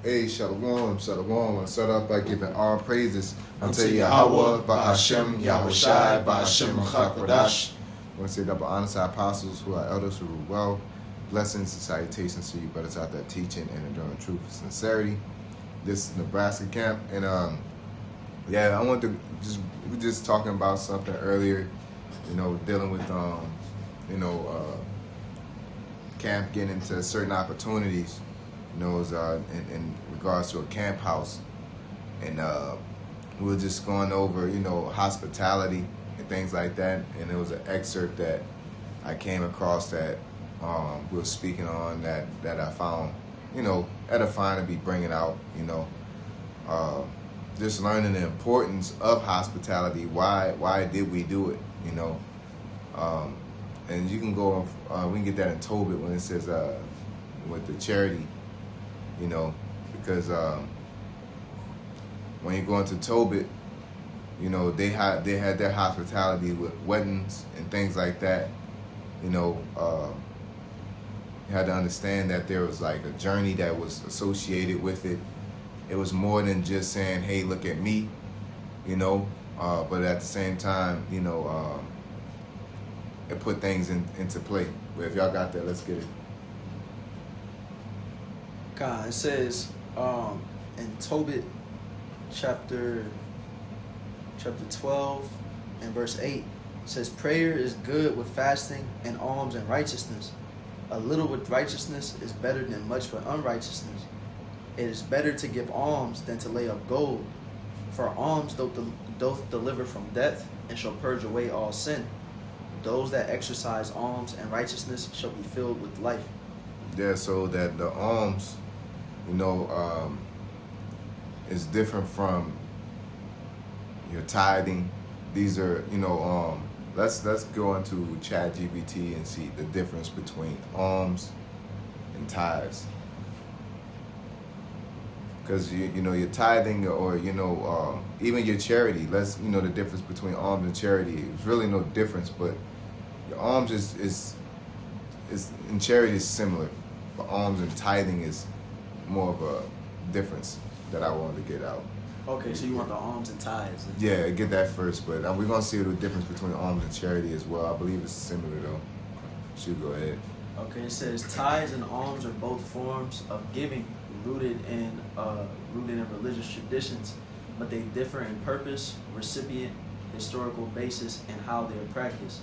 Hey, Shalom, Shalom. I start off by giving all praises unto Yahweh, Ba'ashem, Yahushai, Ba'ashem, Chakwadash. I want to say double honor to our apostles who are elders who rule well. Blessings and salutations to you brothers out there teaching and enduring truth and sincerity. This is Nebraska camp, and I want to we were just talking about something earlier, dealing with camp getting into certain opportunities, in regards to a camp house, and we were just going over, hospitality and things like that, and there was an excerpt that I came across that we were speaking on that I found, edifying to be bringing out, just learning the importance of hospitality. Why did we do it, and you can go, we can get that in Tobit when it says with the charity, because when you go into Tobit, they had their hospitality with weddings and things like that. You had to understand that there was like a journey that was associated with it. It was more than just saying, hey, look at me, but at the same time, it put things into play. But if y'all got that, let's get it. God, it says in Tobit chapter 12 and verse 8, it says, prayer is good with fasting and alms and righteousness. A little with righteousness is better than much with unrighteousness. It is better to give alms than to lay up gold. For alms doth deliver from death, and shall purge away all sin. Those that exercise alms and righteousness shall be filled with life. Yeah, so that the alms, is different from your tithing. These are, let's go into ChatGPT and see the difference between alms and tithes. Because your tithing or even your charity, the difference between alms and charity. There's really no difference, but your alms is and charity is similar, but alms and tithing is more of a difference that I wanted to get out. Okay, so you want the alms and tithes? Yeah, get that first, but we're gonna see the difference between alms and charity as well. I believe it's similar though. Should go ahead. Okay, it says tithes and alms are both forms of giving, rooted in religious traditions, but they differ in purpose, recipient, historical basis, and how they are practiced.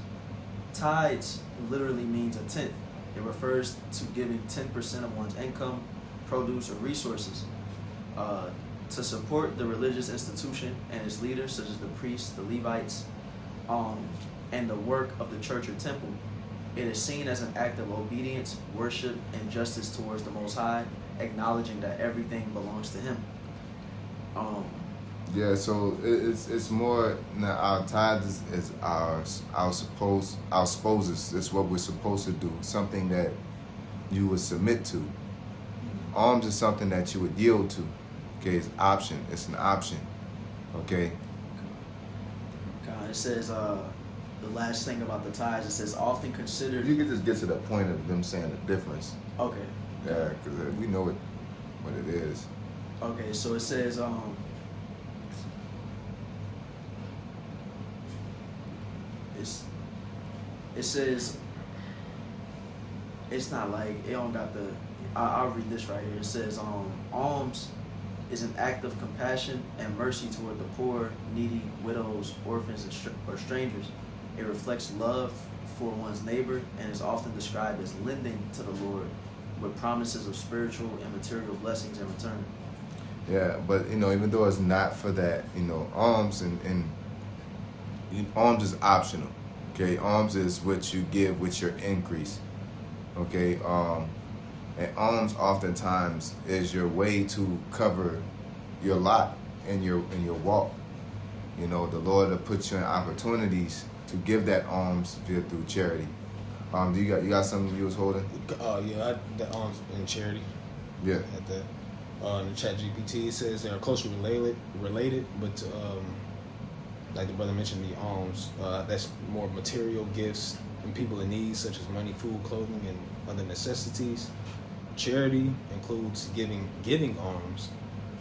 Tithes literally means a tenth. It refers to giving 10% of one's income, produce, or resources to support the religious institution and its leaders, such as the priests, the Levites, and the work of the church or temple. It is seen as an act of obedience, worship, and justice towards the Most High, acknowledging that everything belongs to Him. Yeah, so it's more. Now our tithes is our supposes. It's what we're supposed to do. Something that you would submit to. Alms is something that you would yield to. Okay, it's option. It's an option. Okay. God, it says the last thing about the tithes. It says often considered. You can just get to the point of them saying the difference. Okay. Yeah, because we know what it is. Okay, so it says it says it's not like it don't got the. I'll read this right here. It says alms is an act of compassion and mercy toward the poor, needy, widows, orphans, or strangers. It reflects love for one's neighbor and is often described as lending to the Lord with promises of spiritual and material blessings in return. Yeah, but even though it's not for that, alms and alms is optional. Okay, alms is what you give with your increase. Okay, and alms oftentimes is your way to cover your lot in your walk. The Lord will put you in opportunities to give that alms through charity. You got something you was holding? The alms and charity. Yeah. At that. In the ChatGPT, it says they are closely related, but like the brother mentioned, the alms, that's more material gifts and people in need, such as money, food, clothing, and other necessities. Charity includes giving alms,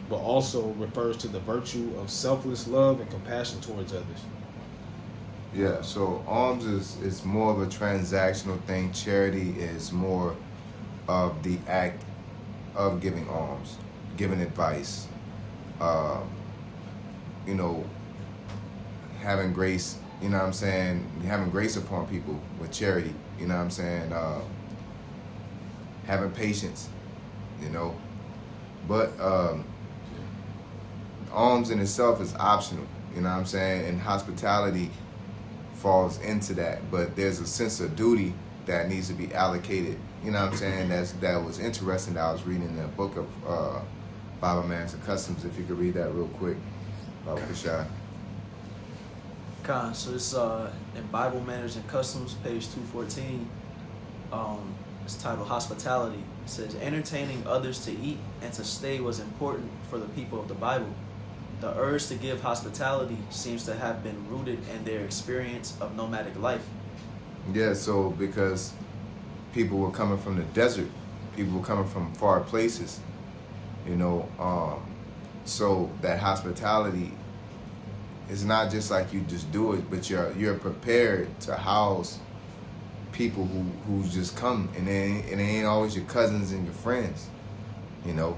but also refers to the virtue of selfless love and compassion towards others. Yeah, so alms is more of a transactional thing. Charity is more of the act of giving alms, giving advice, you know, having grace, you know what I'm saying, having grace upon people with charity, you know what I'm saying, having patience, you know. But alms in itself is optional, you know what I'm saying, and hospitality falls into that, but there's a sense of duty that needs to be allocated, you know what I'm saying. That was interesting that I was reading in the book of Bible Manners and Customs. If you could read that real quick, Kashai. Con, so it's in Bible Manners and Customs, page 214. It's titled Hospitality. It says, entertaining others to eat and to stay was important for the people of the Bible. The urge to give hospitality seems to have been rooted in their experience of nomadic life. Yeah, so because people were coming from the desert, people were coming from far places, you know, so that hospitality is not just like you just do it, but you're prepared to house people who just come, and it ain't always your cousins and your friends, you know.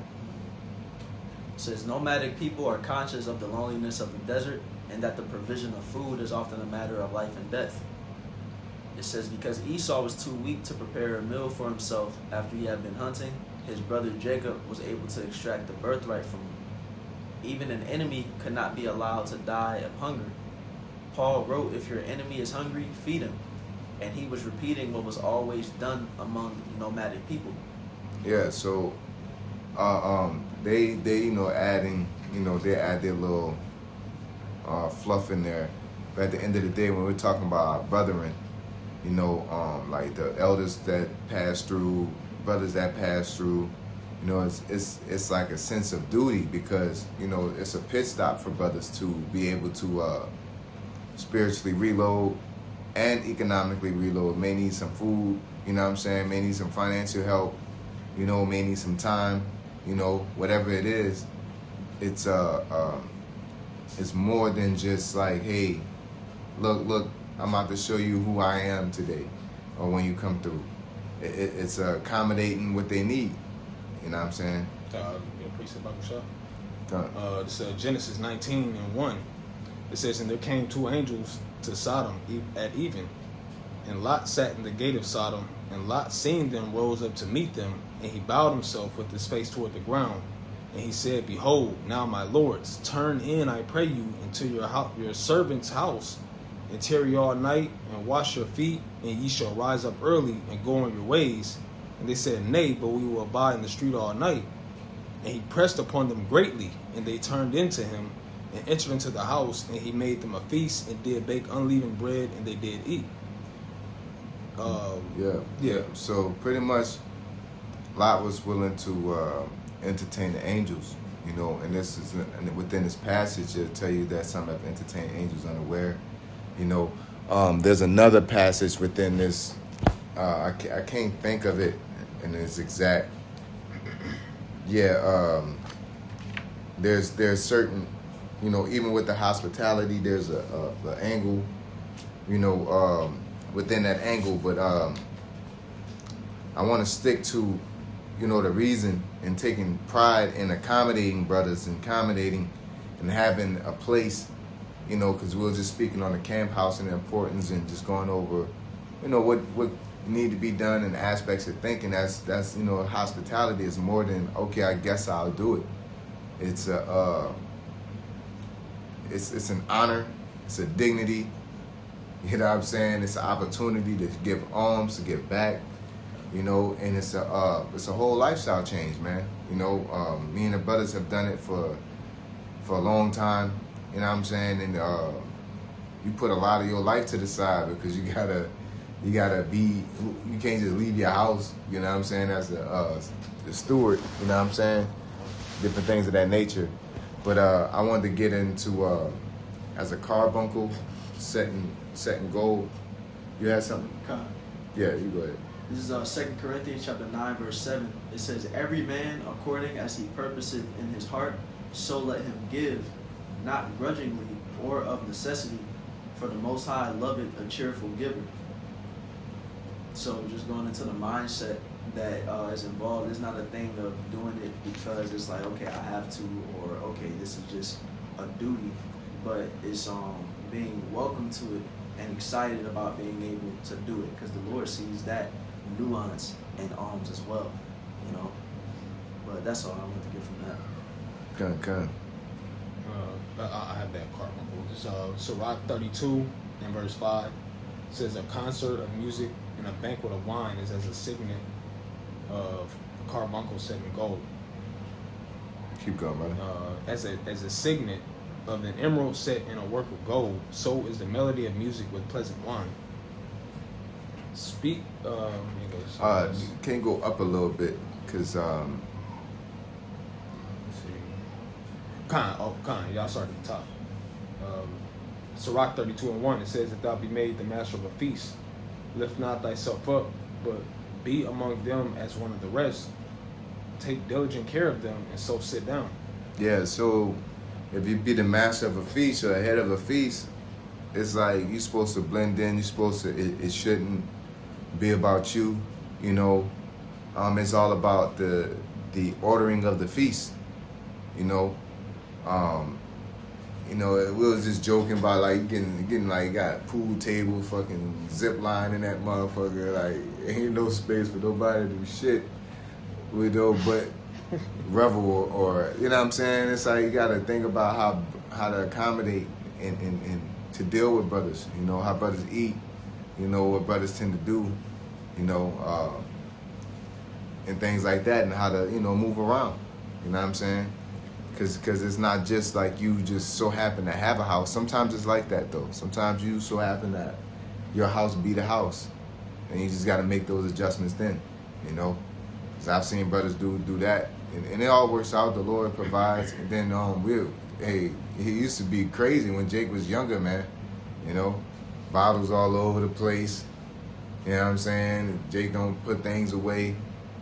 It says nomadic people are conscious of the loneliness of the desert and that the provision of food is often a matter of life and death. It says because Esau was too weak to prepare a meal for himself after he had been hunting, his brother Jacob was able to extract the birthright from him. Even an enemy could not be allowed to die of hunger. Paul wrote, if your enemy is hungry, feed him. And he was repeating what was always done among nomadic people. Yeah, so they you know adding, you know, they add their little fluff in there. But at the end of the day, when we're talking about our brethren, you know, like the elders that pass through, brothers that pass through, you know, it's like a sense of duty, because, you know, it's a pit stop for brothers to be able to spiritually reload and economically reload. May need some food, you know what I'm saying, may need some financial help, you know, may need some time, you know, whatever it is. It's more than just like, hey, look, I'm about to show you who I am today, or when you come through. It's accommodating what they need, you know what I'm saying. This Genesis 19:1. It says, and there came two angels to Sodom at even, and Lot sat in the gate of Sodom, and Lot, seeing them, rose up to meet them, and he bowed himself with his face toward the ground, and he said, behold, now my lords, turn in, I pray you, into your servant's house, and tarry all night, and wash your feet, and ye shall rise up early, and go on your ways. And they said, nay, but we will abide in the street all night. And he pressed upon them greatly, and they turned into him, and entered into the house, and he made them a feast, and did bake unleavened bread, and they did eat. Yeah. So pretty much, Lot was willing to entertain the angels, you know, and this is within this passage. It'll tell you that some have entertained angels unaware, you know. There's another passage within this. I can't think of it in its exact. Yeah. There's certain. You know, even with the hospitality, there's a angle, you know, within that angle. But I want to stick to, you know, the reason and taking pride in accommodating brothers and accommodating and having a place, you know, because we were just speaking on the camp house and the importance and just going over, you know, what need to be done and aspects of thinking. That's you know, hospitality is more than, okay, I guess I'll do it. It's it's an honor, it's a dignity, you know what I'm saying? It's an opportunity to give alms, to give back, you know, and it's a whole lifestyle change, man. You know, me and the brothers have done it for a long time, you know what I'm saying? And you put a lot of your life to the side, because you gotta be, you can't just leave your house, you know what I'm saying, as the steward, you know what I'm saying? Different things of that nature. But I wanted to get into, as a carbuncle, setting gold. You had something? Con. Yeah, you go ahead. This is 2 Corinthians chapter 9, verse 7. It says, every man according as he purposeth in his heart, so let him give, not grudgingly or of necessity, for the Most High loveth a cheerful giver. So just going into the mindset that is involved, it's not a thing of doing it because it's like, okay, I have to, or okay, this is just a duty, but it's being welcome to it and excited about being able to do it, because the Lord sees that nuance in alms as well, you know. But that's all I want to get from that. Come. I have that carbuncle. It's Sirach 32 and verse 5. It says, a concert of music and a banquet of wine is as a signet of a carbuncle set in gold. Keep going, brother. As a signet of an emerald set in a work of gold, so is the melody of music with pleasant wine. Speak. Can you go up a little bit? Because y'all start at the top. Sirach 32 and 1, it says that thou be made the master of a feast. Lift not thyself up, but be among them as one of the rest. Take diligent care of them, and so sit down. Yeah, so if you be the master of a feast or the head of a feast, it's like you're supposed to blend in. You're supposed to. It shouldn't be about you. You know, it's all about the ordering of the feast. You know, we was just joking about like getting like got pool table, fucking zip line in that motherfucker. Like ain't no space for nobody to do shit with though, but revel or you know what I'm saying. It's like you got to think about how to accommodate and to deal with brothers. You know how brothers eat. You know what brothers tend to do. You know, and things like that, and how to move around. You know what I'm saying? Because it's not just like you just so happen to have a house. Sometimes it's like that though. Sometimes you so happen that your house be the house, and you just got to make those adjustments then. You know, because I've seen brothers do that, and it all works out. The Lord provides, and then he used to be crazy when Jake was younger, man. You know, bottles all over the place. You know what I'm saying? Jake don't put things away.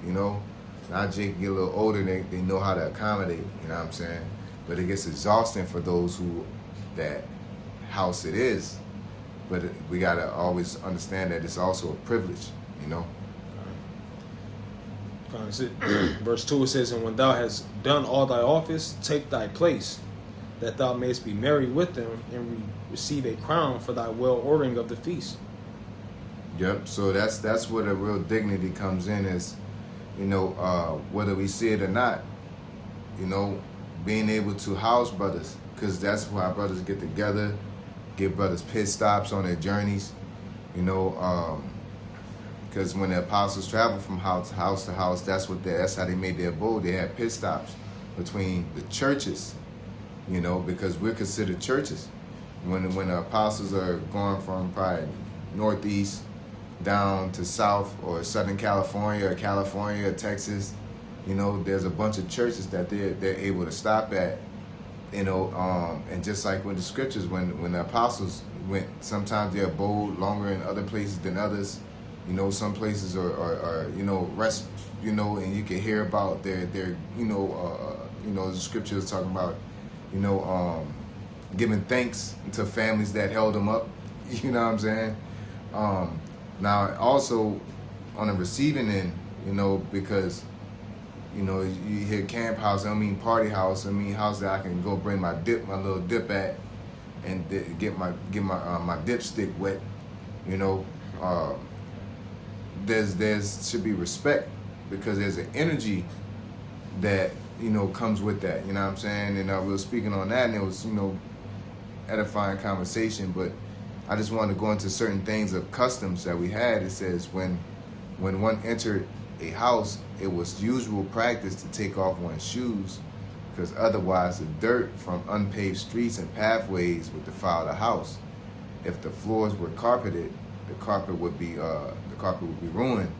You know. Now Jake get a little older, they know how to accommodate, you know what I'm saying? But it gets exhausting for those who, that house it is. But we gotta always understand that it's also a privilege, you know? Verse 2, it says, and when thou hast done all thy office, take thy place, that thou mayest be merry with them, and receive a crown for thy well ordering of the feast. Yep, so that's where the real dignity comes in is, whether we see it or not, being able to house brothers, because that's why brothers get together, give brothers pit stops on their journeys, because when the apostles traveled from house to house, that's how they made their abode. They had pit stops between the churches, because we're considered churches. When the apostles are going from probably northeast down to South or Southern California or Texas, there's a bunch of churches that they're able to stop at, and just like with the scriptures, when the apostles went, sometimes they abode longer in other places than others. Some places are rest, and you can hear about their the scriptures talking about, giving thanks to families that held them up. You know what I'm saying? Now, also on the receiving end, because, you hear camp house, I don't mean party house, I mean house that I can go bring my little dip at, and get my dipstick wet, there's should be respect, because there's an energy that, comes with that, you know what I'm saying? And we were speaking on that, and it was, edifying conversation, but I just want to go into certain things of customs that we had. It says when one entered a house, it was usual practice to take off one's shoes, because otherwise the dirt from unpaved streets and pathways would defile the house. If the floors were carpeted, the carpet would be ruined.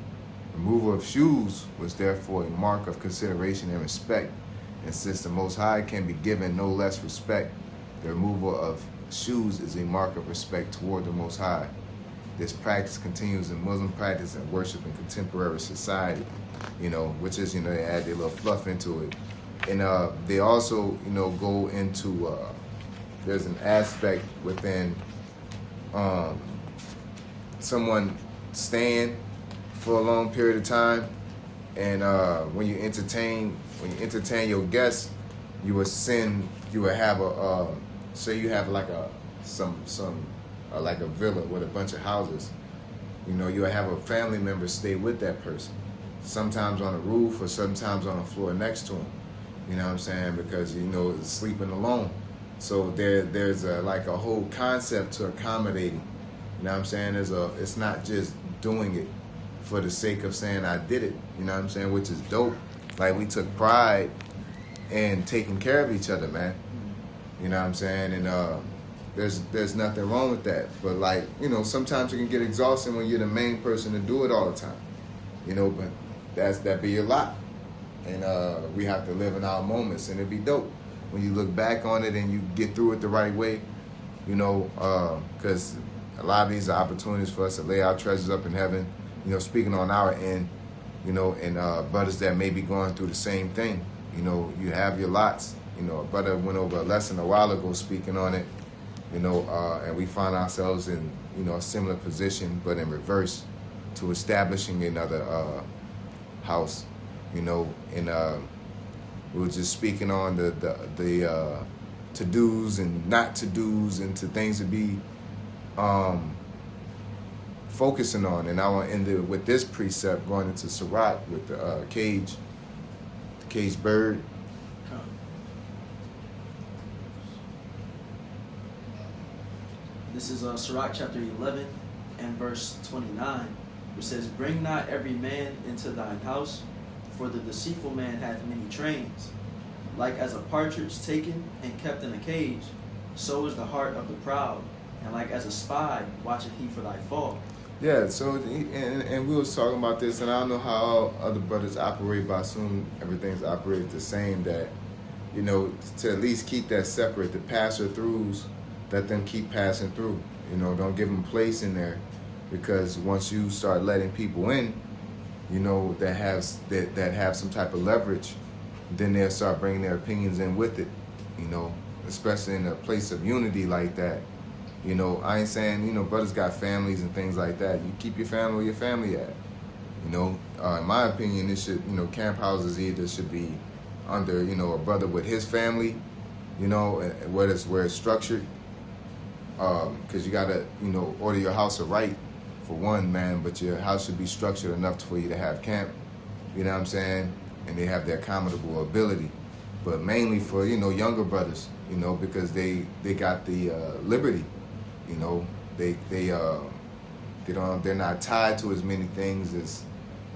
Removal of shoes was therefore a mark of consideration and respect, and since the Most High can be given no less respect, the removal of shoes is a mark of respect toward the Most High. this practice continues in Muslim practice and worship in contemporary society, you know, which is, you know, they add their little fluff into it. And they also, you know, go into, there's an aspect within someone staying for a long period of time. And when you entertain your guests, you would have a, say you have like like a villa with a bunch of houses. You know, you'll have a family member stay with that person, sometimes on the roof or sometimes on the floor next to him. You know what I'm saying? Because, you know, it's sleeping alone. So there's like a whole concept to accommodating. You know what I'm saying? It's not just doing it for the sake of saying I did it. You know what I'm saying? Which is dope. Like, we took pride in taking care of each other, man. You know what I'm saying? And there's nothing wrong with that. But, like, you know, sometimes it can get exhausting when you're the main person to do it all the time. You know, but that be your lot. And we have to live in our moments, and it'd be dope when you look back on it and you get through it the right way, you know, because a lot of these are opportunities for us to lay our treasures up in heaven, you know, speaking on our end, you know, and brothers that may be going through the same thing. You know, you have your lots. You know, a brother went over a lesson a while ago speaking on it, you know, and we find ourselves in, you know, a similar position, but in reverse to establishing another house. You know, and we were just speaking on the to-dos and not to-dos and to things to be focusing on. And I want to end it with this precept going into Sirach with the caged bird. This is Sirach chapter 11 and verse 29, which says, "Bring not every man into thine house, for the deceitful man hath many trains. Like as a partridge taken and kept in a cage, so is the heart of the proud. And like as a spy watcheth he for thy fall." Yeah, so, and we was talking about this, and I don't know how all other brothers operate, but I assume everything's operated the same, that, you know, to at least keep that separate, the passer-throughs, let them keep passing through. You know, don't give them place in there, because once you start letting people in, you know, that have some type of leverage, then they'll start bringing their opinions in with it, you know, especially in a place of unity like that. You know, I ain't saying, you know, brothers got families and things like that. You keep your family where your family at. You know, in my opinion, it should, you know, camp houses either should be under, you know, a brother with his family, you know, where it's structured. Because you got to, you know, order your house right for one, man, but your house should be structured enough for you to have camp, you know what I'm saying? And they have their accommodable ability. But mainly for, you know, younger brothers, you know, because they got the liberty. You know, they're not tied to as many things as,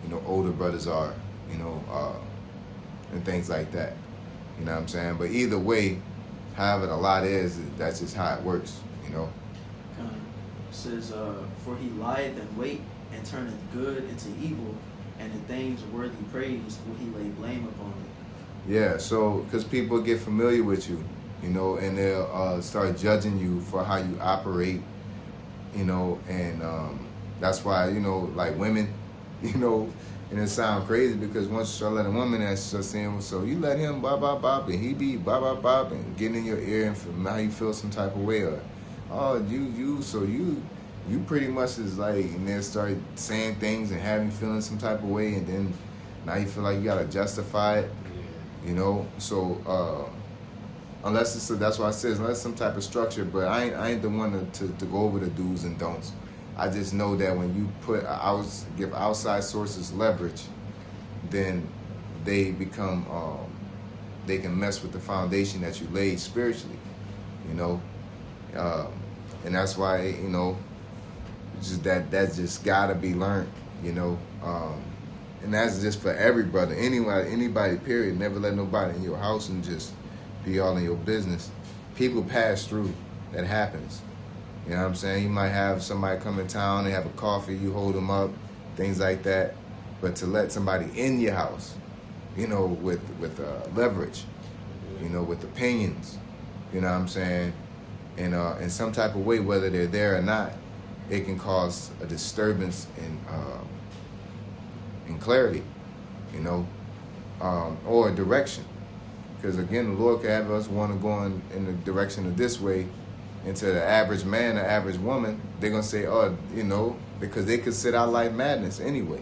you know, older brothers are, you know, and things like that. You know what I'm saying? But either way, however the lot is, that's just how it works, you know. It says, "For he lieth in wait and turneth good into evil, and in things worthy praise will he lay blame upon it." Yeah, so because people get familiar with you, you know, and they'll start judging you for how you operate, you know, and that's why, you know, like women, you know, and it sounds crazy because once you start letting women, that's just saying, so you let him bop, bop, bop, and he be bop, bop, bop, and getting in your ear and from now you feel some type of way, or, oh, you pretty much is like, and then start saying things and having feeling some type of way, and then now you feel like you gotta justify it, you know, so, unless it's, that's why I says, unless some type of structure, but I ain't the one to go over the do's and don'ts. I just know that when you give outside sources leverage, then they become, they can mess with the foundation that you laid spiritually, you know, and that's why, you know, just that's just gotta be learned, you know, and that's just for every brother, anybody, period. Never let nobody in your house and just be all in your business. People pass through. That happens. You know what I'm saying? You might have somebody come in town, they have a coffee, you hold them up, things like that. But to let somebody in your house, you know, with leverage, you know, with opinions, you know what I'm saying? And in some type of way, whether they're there or not, it can cause a disturbance in clarity, you know, or a direction. Because again, the Lord can have us want to go in the direction of this way. And to the average man, the average woman, they're going to say, oh, you know, because they consider our life madness anyway.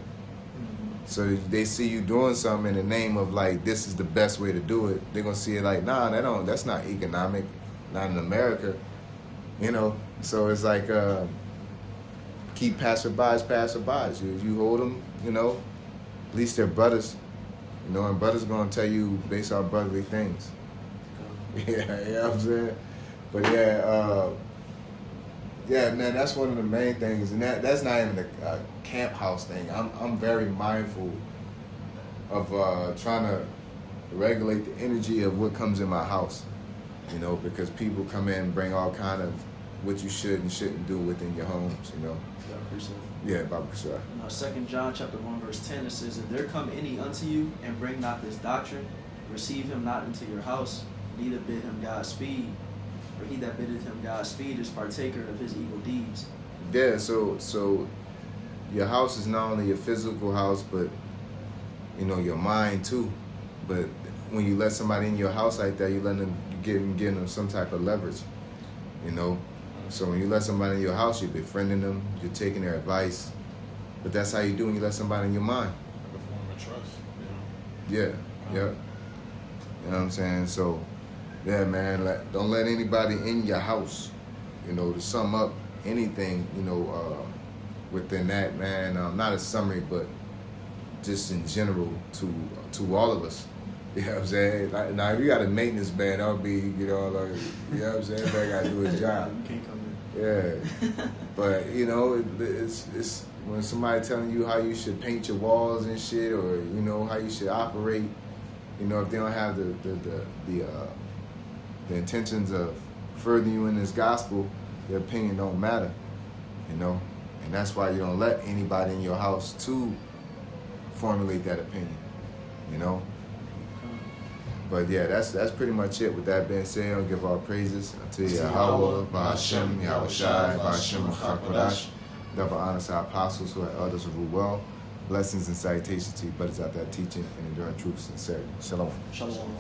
So they see you doing something in the name of like, this is the best way to do it. They're going to see it like, nah, that's not economic, not in America, you know. So it's like, keep passerbys. You hold them, you know, at least they're brothers, you know, and brothers going to tell you based on brotherly things. Yeah, you know what I'm saying? But yeah, man, that's one of the main things, and that's not even the camp house thing. I'm very mindful of trying to regulate the energy of what comes in my house, you know, because people come in and bring all kind of what you should and shouldn't do within your homes, you know. Yeah, Baba Kushar. 2 John chapter 1 verse 10, it says, if there come any unto you and bring not this doctrine, receive him not into your house, neither bid him Godspeed. For he that biddeth him Godspeed is partaker of his evil deeds. Yeah, so your house is not only your physical house, but you know your mind too. But when you let somebody in your house like that, you giving them some type of leverage, you know. So when you let somebody in your house, you're befriending them, you're taking their advice. But that's how you do when you let somebody in your mind. Like a form of trust. Yeah. You know what I'm saying? So, yeah, man, don't let anybody in your house, you know, to sum up anything, you know, within that, man, not a summary, but just in general to all of us. You know what I'm saying? Like, now, if you got a maintenance man, that'll be, you know, like, you know what I'm saying? Everybody got to do his job. You can't come in. Yeah. But, you know, it's when somebody telling you how you should paint your walls and shit, or, you know, how you should operate, you know, if they don't have the intentions of furthering you in this gospel, their opinion don't matter, you know? And that's why you don't let anybody in your house to formulate that opinion, you know? But yeah, that's pretty much it. With that being said, I'll give our praises to Yahweh, Ba'ashem, Yahweh Shai, Ba'ashem, Chakadash, double honor to our apostles who are elders of rule well. Blessings and salutations to you brothers out there teaching and enduring truth sincerely. Shalom. Shalom.